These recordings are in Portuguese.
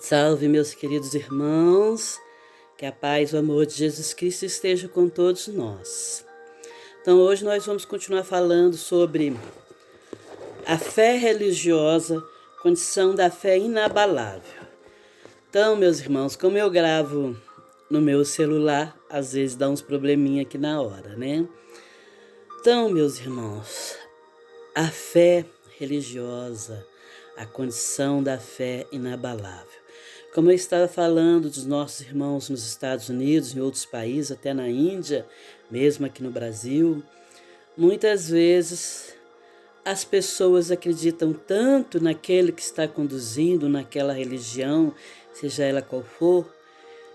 Salve, meus queridos irmãos, que a paz e o amor de Jesus Cristo esteja com todos nós. Então, hoje nós vamos continuar falando sobre a fé religiosa, condição da fé inabalável. Então, meus irmãos, como eu gravo no meu celular, às vezes dá uns probleminha aqui na hora, né? Então, meus irmãos, a fé religiosa, a condição da fé inabalável. Como eu estava falando dos nossos irmãos nos Estados Unidos, em outros países, até na Índia, mesmo aqui no Brasil, muitas vezes as pessoas acreditam tanto naquele que está conduzindo naquela religião, seja ela qual for,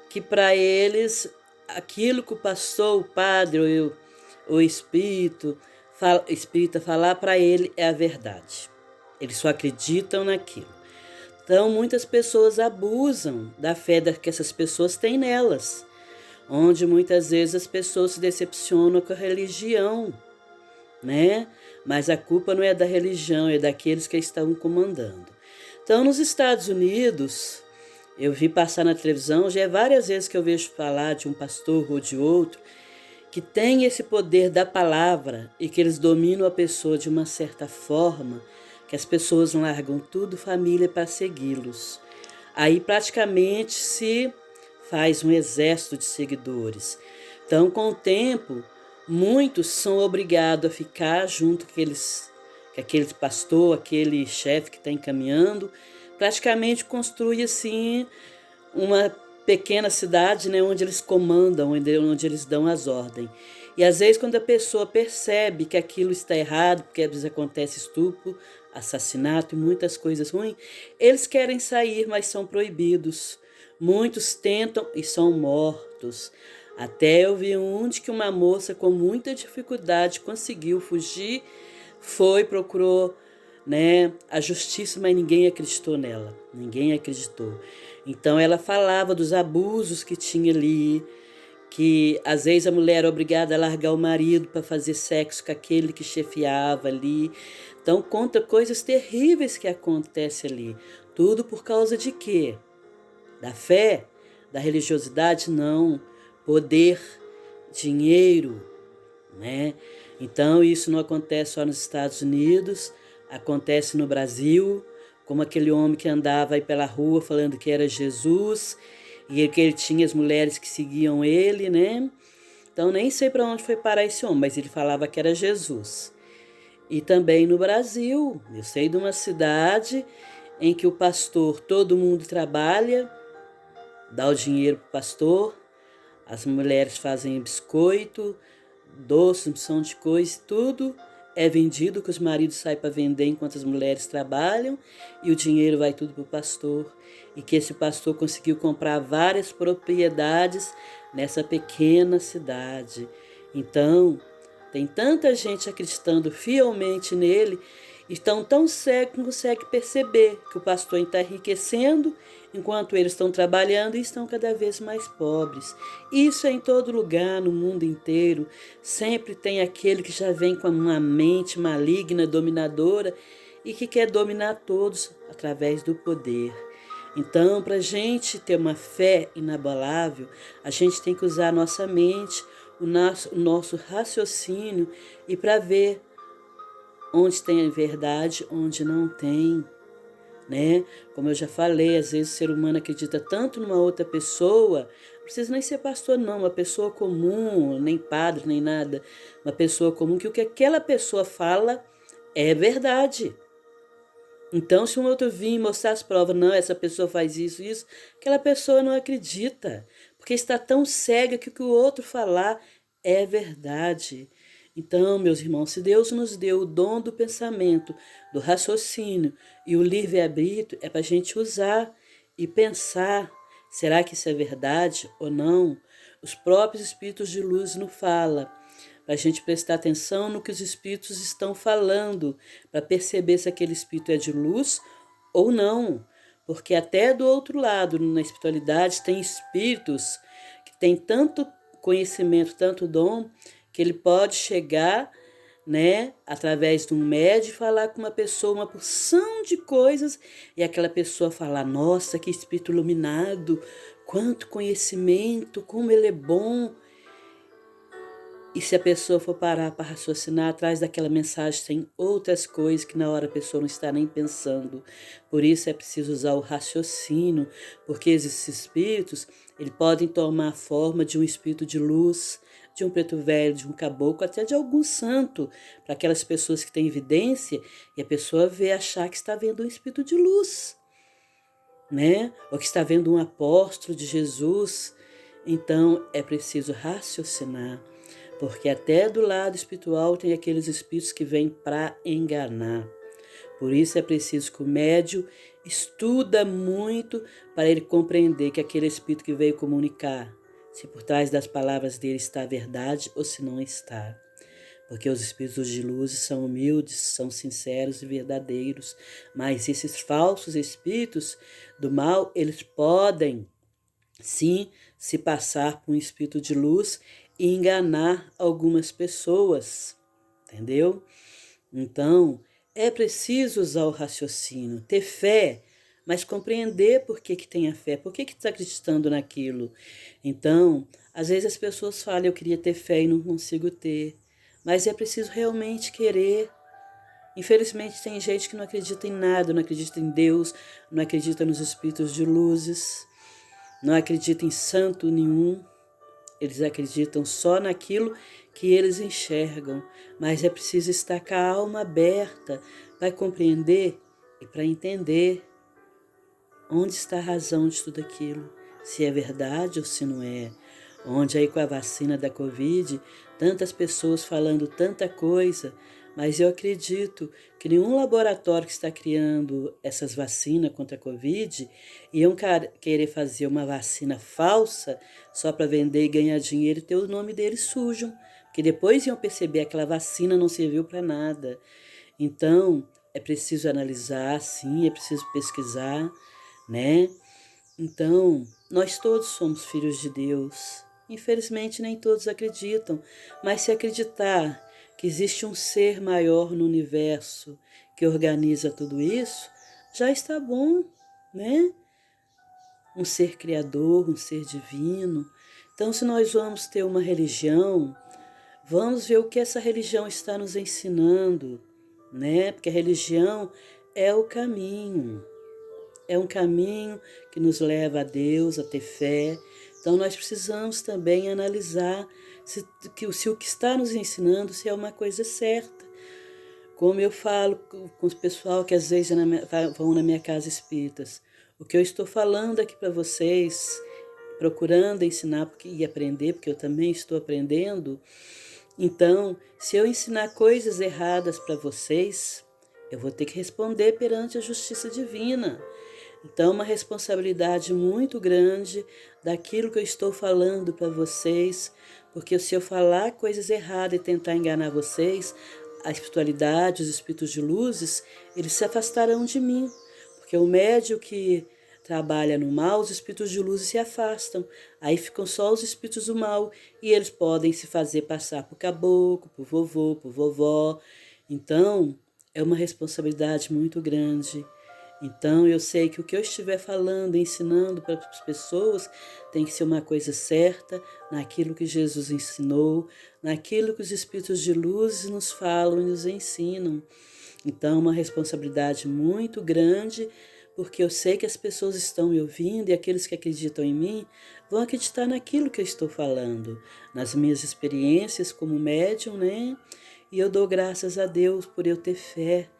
que para eles aquilo que o pastor, o padre ou o espírita falar para ele é a verdade. Eles só acreditam naquilo. Então, muitas pessoas abusam da fé que essas pessoas têm nelas, onde muitas vezes as pessoas se decepcionam com a religião, né? Mas a culpa não é da religião, é daqueles que estão comandando. Então, nos Estados Unidos, eu vi passar na televisão, já é várias vezes que eu vejo falar de um pastor ou de outro, que tem esse poder da palavra e que eles dominam a pessoa de uma certa forma, que as pessoas largam tudo, família, para segui-los. Aí praticamente se faz um exército de seguidores. Então, com o tempo, muitos são obrigados a ficar junto com aquele pastor, aquele chefe que está encaminhando, praticamente construi assim uma pequena cidade, né, onde eles comandam, onde eles dão as ordens. E às vezes quando a pessoa percebe que aquilo está errado, porque às vezes acontece estupro, assassinato e muitas coisas ruins, eles querem sair, mas são proibidos. Muitos tentam e são mortos. Até eu vi onde que uma moça com muita dificuldade conseguiu fugir, procurou, né, a justiça, mas ninguém acreditou nela. Ninguém acreditou. Então ela falava dos abusos que tinha ali, que às vezes a mulher era obrigada a largar o marido para fazer sexo com aquele que chefiava ali. Então conta coisas terríveis que acontecem ali. Tudo por causa de quê? Da fé? Da religiosidade? Não. Poder, dinheiro, né? Então isso não acontece só nos Estados Unidos, acontece no Brasil, como aquele homem que andava aí pela rua falando que era Jesus, e que ele tinha as mulheres que seguiam ele, né? Então nem sei para onde foi parar esse homem, mas ele falava que era Jesus. E também no Brasil, eu sei de uma cidade em que o pastor, todo mundo trabalha, dá o dinheiro para o pastor, as mulheres fazem biscoito, doce, opção de coisa, tudo é vendido, que os maridos saem para vender enquanto as mulheres trabalham, e o dinheiro vai tudo para o pastor. E que esse pastor conseguiu comprar várias propriedades nessa pequena cidade. Então, tem tanta gente acreditando fielmente nele, estão tão cegos que não conseguem perceber que o pastor está enriquecendo enquanto eles estão trabalhando e estão cada vez mais pobres. Isso é em todo lugar, no mundo inteiro. Sempre tem aquele que já vem com uma mente maligna, dominadora e que quer dominar todos através do poder. Então, para a gente ter uma fé inabalável, a gente tem que usar a nossa mente, o nosso raciocínio e para ver onde tem a verdade, onde não tem, né? Como eu já falei, às vezes o ser humano acredita tanto numa outra pessoa, não precisa nem ser pastor não, uma pessoa comum, nem padre, nem nada, uma pessoa comum, que o que aquela pessoa fala é verdade. Então, se um outro vir mostrar as provas, não, essa pessoa faz isso, isso, aquela pessoa não acredita, porque está tão cega que o que o outro falar é verdade. Então, meus irmãos, se Deus nos deu o dom do pensamento, do raciocínio e o livre-arbítrio, é para a gente usar e pensar, será que isso é verdade ou não? Os próprios espíritos de luz nos falam, para a gente prestar atenção no que os espíritos estão falando, para perceber se aquele espírito é de luz ou não. Porque até do outro lado, na espiritualidade, tem espíritos que têm tanto conhecimento, tanto dom, que ele pode chegar, né, através de um médium, falar com uma pessoa uma porção de coisas e aquela pessoa falar: nossa, que espírito iluminado, quanto conhecimento, como ele é bom. E se a pessoa for parar para raciocinar, atrás daquela mensagem tem outras coisas que na hora a pessoa não está nem pensando. Por isso é preciso usar o raciocínio, porque esses espíritos, eles podem tomar a forma de um espírito de luz, de um preto velho, de um caboclo, até de algum santo, para aquelas pessoas que têm evidência e a pessoa vê, achar que está vendo um espírito de luz, né? Ou que está vendo um apóstolo de Jesus. Então é preciso raciocinar. Porque até do lado espiritual tem aqueles espíritos que vêm para enganar. Por isso é preciso que o médium estuda muito para ele compreender que aquele espírito que veio comunicar, se por trás das palavras dele está a verdade ou se não está. Porque os espíritos de luz são humildes, são sinceros e verdadeiros. Mas esses falsos espíritos do mal, eles podem, sim, se passar por um espírito de luz e enganar algumas pessoas, entendeu? Então, é preciso usar o raciocínio, ter fé, mas compreender por que tem a fé, por que está acreditando naquilo. Então, às vezes as pessoas falam: eu queria ter fé e não consigo ter, mas é preciso realmente querer. Infelizmente tem gente que não acredita em nada, não acredita em Deus, não acredita nos espíritos de luzes, não acredita em santo nenhum. Eles acreditam só naquilo que eles enxergam, mas é preciso estar com a alma aberta para compreender e para entender onde está a razão de tudo aquilo, se é verdade ou se não é. Onde aí com a vacina da Covid, tantas pessoas falando tanta coisa, mas eu acredito que nenhum laboratório que está criando essas vacinas contra a Covid iam querer fazer uma vacina falsa só para vender e ganhar dinheiro e ter o nome deles sujo, porque depois iam perceber que aquela vacina não serviu para nada. Então, é preciso analisar, sim, é preciso pesquisar, né? Então, nós todos somos filhos de Deus. Infelizmente, nem todos acreditam, mas se acreditar que existe um ser maior no universo que organiza tudo isso, já está bom, né? Um ser criador, um ser divino. Então, se nós vamos ter uma religião, vamos ver o que essa religião está nos ensinando, né? Porque a religião é o caminho. É um caminho que nos leva a Deus, a ter fé. Então nós precisamos também analisar se o que está nos ensinando se é uma coisa certa. Como eu falo com o pessoal que às vezes vão na minha casa espíritas, o que eu estou falando aqui para vocês, procurando ensinar e aprender, porque eu também estou aprendendo. Então, se eu ensinar coisas erradas para vocês, eu vou ter que responder perante a justiça divina. Então, uma responsabilidade muito grande daquilo que eu estou falando para vocês, porque se eu falar coisas erradas e tentar enganar vocês, a espiritualidade, os espíritos de luzes, eles se afastarão de mim, porque o médium que trabalha no mal, os espíritos de luzes se afastam, aí ficam só os espíritos do mal e eles podem se fazer passar por caboclo, por vovô, por vovó. Então, é uma responsabilidade muito grande. Então, eu sei que o que eu estiver falando, ensinando para as pessoas, tem que ser uma coisa certa, naquilo que Jesus ensinou, naquilo que os espíritos de luz nos falam e nos ensinam. Então, uma responsabilidade muito grande, porque eu sei que as pessoas estão me ouvindo e aqueles que acreditam em mim vão acreditar naquilo que eu estou falando, nas minhas experiências como médium, né? E eu dou graças a Deus por eu ter fé,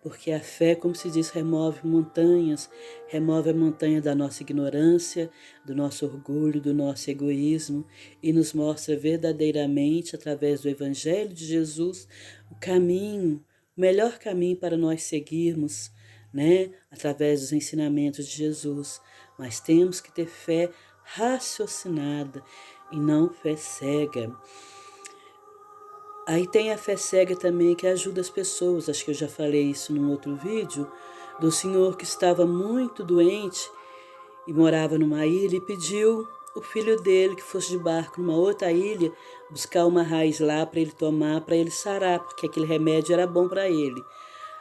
porque a fé, como se diz, remove montanhas, remove a montanha da nossa ignorância, do nosso orgulho, do nosso egoísmo e nos mostra verdadeiramente, através do Evangelho de Jesus, o caminho, o melhor caminho para nós seguirmos, né? Através dos ensinamentos de Jesus. Mas temos que ter fé raciocinada e não fé cega. Aí tem a fé cega também que ajuda as pessoas, acho que eu já falei isso num outro vídeo, do senhor que estava muito doente e morava numa ilha e pediu o filho dele que fosse de barco numa outra ilha buscar uma raiz lá para ele tomar, para ele sarar, porque aquele remédio era bom para ele.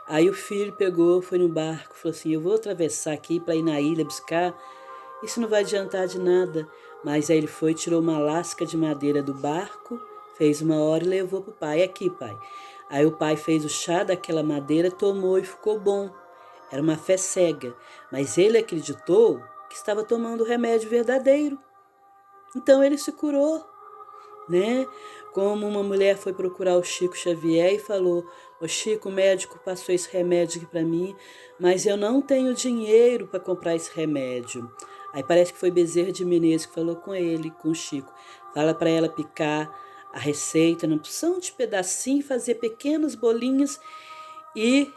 Aí o filho pegou, foi no barco, falou assim: eu vou atravessar aqui para ir na ilha buscar, isso não vai adiantar de nada. Mas aí ele foi, tirou uma lasca de madeira do barco, fez uma hora e levou para o pai. Aqui, pai. Aí o pai fez o chá daquela madeira, tomou e ficou bom. Era uma fé cega, mas ele acreditou que estava tomando o remédio verdadeiro. Então ele se curou, né? Como uma mulher foi procurar o Chico Xavier e falou: ô Chico, o médico passou esse remédio aqui para mim, mas eu não tenho dinheiro para comprar esse remédio. Aí parece que foi Bezerra de Menezes que falou com ele, com o Chico. Fala para ela picar a receita numa porção de pedacinho, fazer pequenas bolinhas e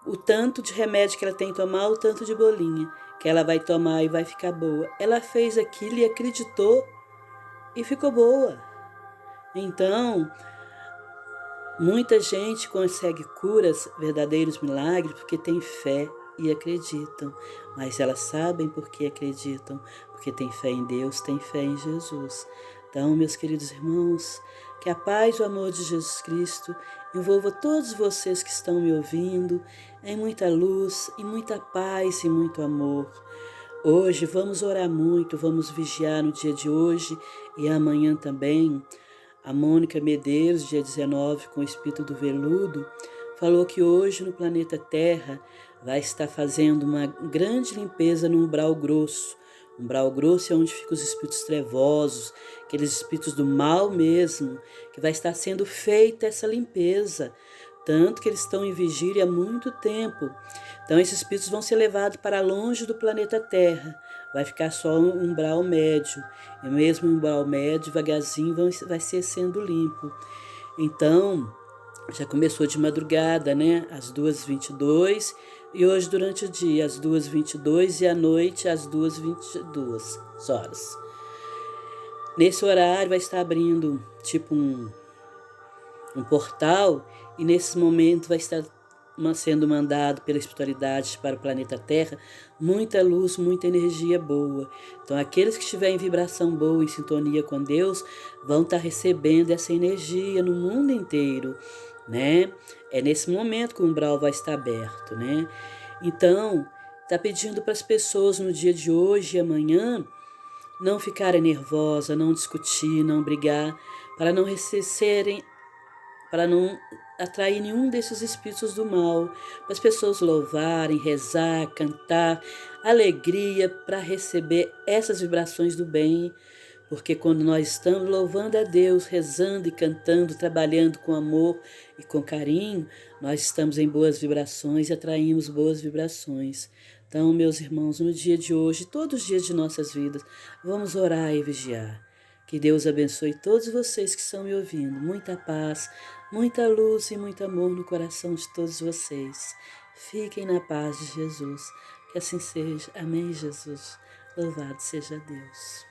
o tanto de remédio que ela tem que tomar, o tanto de bolinha que ela vai tomar e vai ficar boa. Ela fez aquilo e acreditou e ficou boa. Então, muita gente consegue curas, verdadeiros milagres, porque tem fé e acreditam. Mas elas sabem por que acreditam, porque tem fé em Deus, tem fé em Jesus. Então, meus queridos irmãos, que a paz e o amor de Jesus Cristo envolva todos vocês que estão me ouvindo em muita luz, em muita paz e muito amor. Hoje vamos orar muito, vamos vigiar no dia de hoje e amanhã também. A Mônica Medeiros, dia 19, com o Espírito do Veludo, falou que hoje no planeta Terra vai estar fazendo uma grande limpeza no umbral grosso. O umbral grosso é onde ficam os espíritos trevosos, aqueles espíritos do mal mesmo, que vai estar sendo feita essa limpeza. Tanto que eles estão em vigília há muito tempo. Então esses espíritos vão ser levados para longe do planeta Terra. Vai ficar só um umbral médio. E mesmo o umbral médio, devagarzinho, vai ser sendo limpo. Então, já começou de madrugada, né? Às 2h22. E hoje durante o dia, às 2h22 e à noite, às 2h22 horas. Nesse horário vai estar abrindo tipo um portal, e nesse momento vai estar sendo mandado pela espiritualidade para o planeta Terra muita luz, muita energia boa. Então aqueles que estiverem em vibração boa, em sintonia com Deus, vão estar recebendo essa energia no mundo inteiro, né? É nesse momento que o umbral vai estar aberto, né? Então, está pedindo para as pessoas no dia de hoje e amanhã não ficarem nervosas, não discutir, não brigar, para não receberem, para não atrair nenhum desses espíritos do mal, para as pessoas louvarem, rezar, cantar, alegria para receber essas vibrações do bem, porque quando nós estamos louvando a Deus, rezando e cantando, trabalhando com amor e com carinho, nós estamos em boas vibrações e atraímos boas vibrações. Então, meus irmãos, no dia de hoje, todos os dias de nossas vidas, vamos orar e vigiar. Que Deus abençoe todos vocês que estão me ouvindo. Muita paz, muita luz e muito amor no coração de todos vocês. Fiquem na paz de Jesus. Que assim seja. Amém, Jesus. Louvado seja Deus.